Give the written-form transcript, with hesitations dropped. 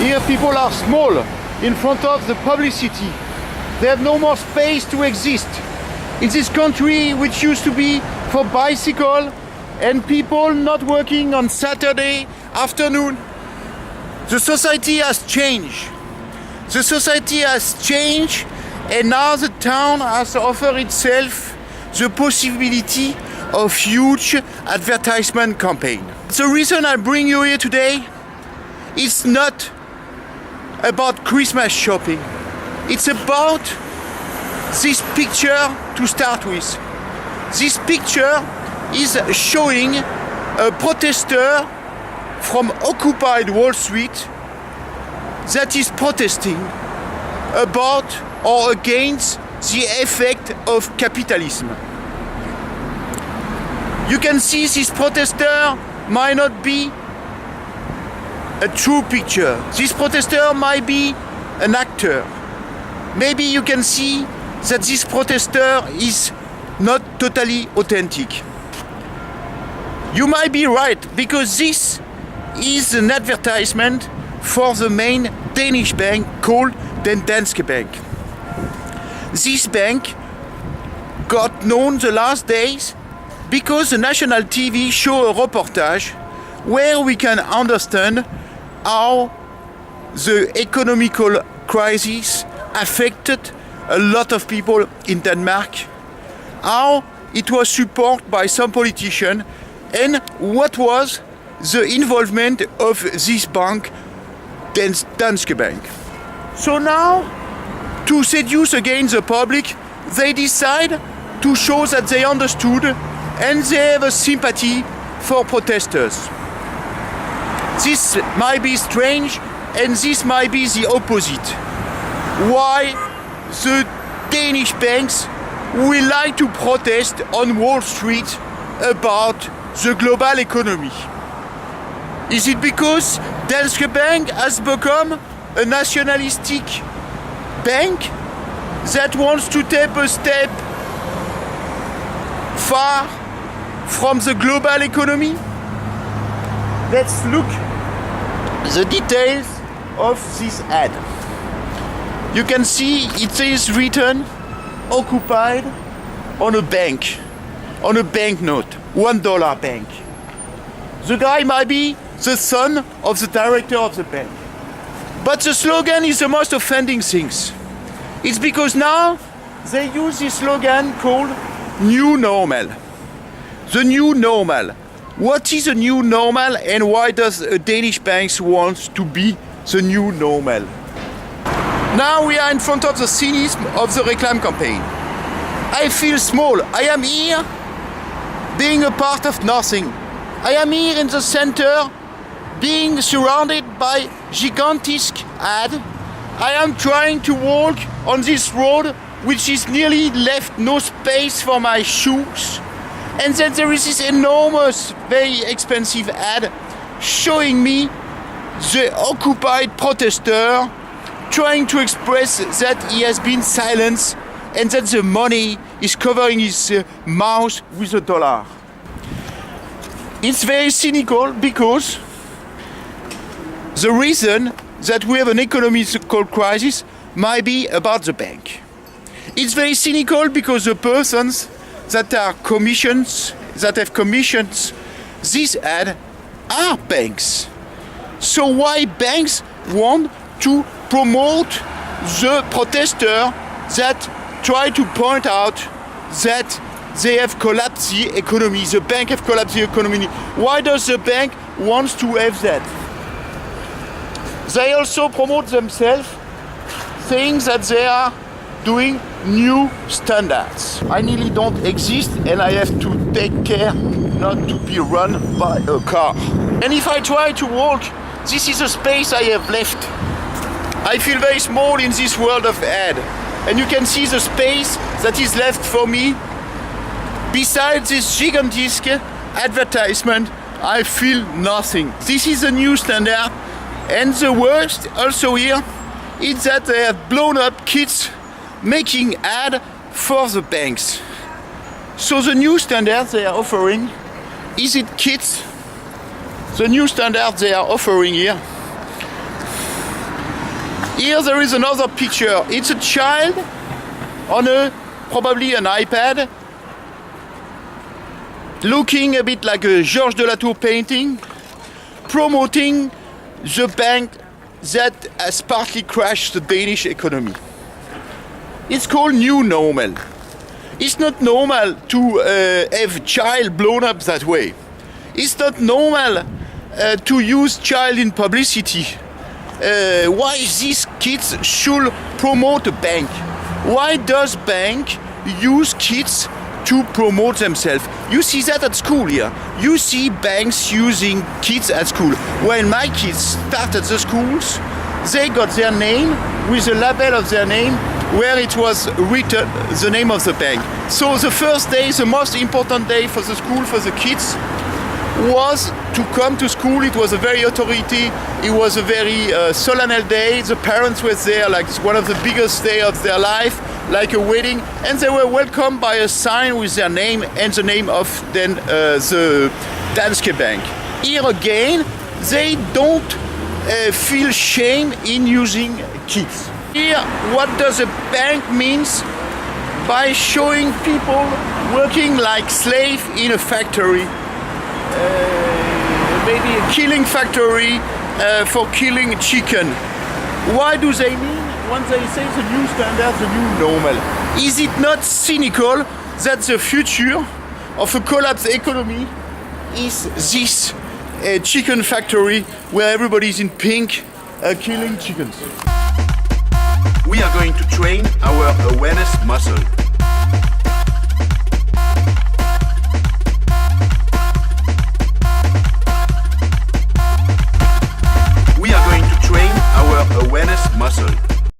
Here people are small in front of the publicity. They have no more space to exist. In this country which used to be for bicycle and people not working on Saturday afternoon, the society has changed. The society has changed, and now the town has offered itself the possibility of huge advertisement campaign. The reason I bring you here today is not about Christmas shopping. It's about this picture to start with. This picture is showing a protester from occupied Wall Street that is protesting about or against the effect of capitalism. You can see this protester might not be a true picture. This protester might be an actor. Maybe you can see that this protester is not totally authentic. You might be right, because this is an advertisement for the main Danish bank called the Danske Bank. This bank got known the last days because the national TV show a reportage where we can understand how the economical crisis affected a lot of people in Denmark, how it was supported by some politicians, and what was the involvement of this bank, Danske Bank. So now, to seduce again the public, they decide to show that they understood and they have a sympathy for protesters. This might be strange, and this might be the opposite. Why the Danish banks will like to protest on Wall Street about the global economy? Is it because Danske Bank has become a nationalistic bank that wants to take a step far from the global economy? Let's look the details of this ad. You can see it is written occupied on a banknote, $1 bank. The guy might be the son of the director of the bank. But the slogan is the most offending things. It's because now they use this slogan called New Normal. The new normal. What is a new normal, and why does a Danish bank want to be the new normal? Now we are in front of the cynicism of the reclam campaign. I feel small. I am here being a part of nothing. I am here in the center being surrounded by gigantic ad. I am trying to walk on this road which is nearly left no space for my shoes. And then there is this enormous, very expensive ad showing me the occupied protester trying to express that he has been silenced and that the money is covering his mouth with a dollar. It's very cynical because the reason that we have an economical crisis might be about the bank. It's very cynical because the persons that have commissioned this ad are banks. So why banks want to promote the protester that try to point out that they have collapsed the economy, the bank have collapsed the economy? Why does the bank want to have that? They also promote themselves saying that they are doing new standards. I nearly don't exist and I have to take care not to be run by a car. And if I try to walk, this is a space I have left. I feel very small in this world of ad. And you can see the space that is left for me. Besides this gigantic advertisement, I feel nothing. This is a new standard. And the worst also here is that they have blown up kids making ad for the banks. So the new standard they are offering, is it kids? The new standard they are offering here Here there is another picture. It's a child on probably an iPad, looking a bit like a Georges de Latour painting, promoting the bank that has partly crashed the Danish economy. It's called New Normal. It's not normal to have child blown up that way. It's not normal to use child in publicity. Why these kids should promote a bank? Why does bank use kids to promote themselves? You see that at school here. You see banks using kids at school. When my kids started the schools, they got their name with the label of their name where it was written the name of the bank. So the first day, the most important day for the school, for the kids, was to come to school. It was a very authority. It was a very solemn day. The parents were there, like one of the biggest day of their life, like a wedding, and they were welcomed by a sign with their name and the name of then the Danske Bank. Here again, they don't feel shame in using kids. Here, what does a bank means? By showing people working like slave in a factory, maybe a killing factory for killing chicken. Why do they mean when they say the new standard, the new normal? Is it not cynical that the future of a collapsed economy is this chicken factory where everybody's in pink killing chickens? We are going to train our awareness muscle.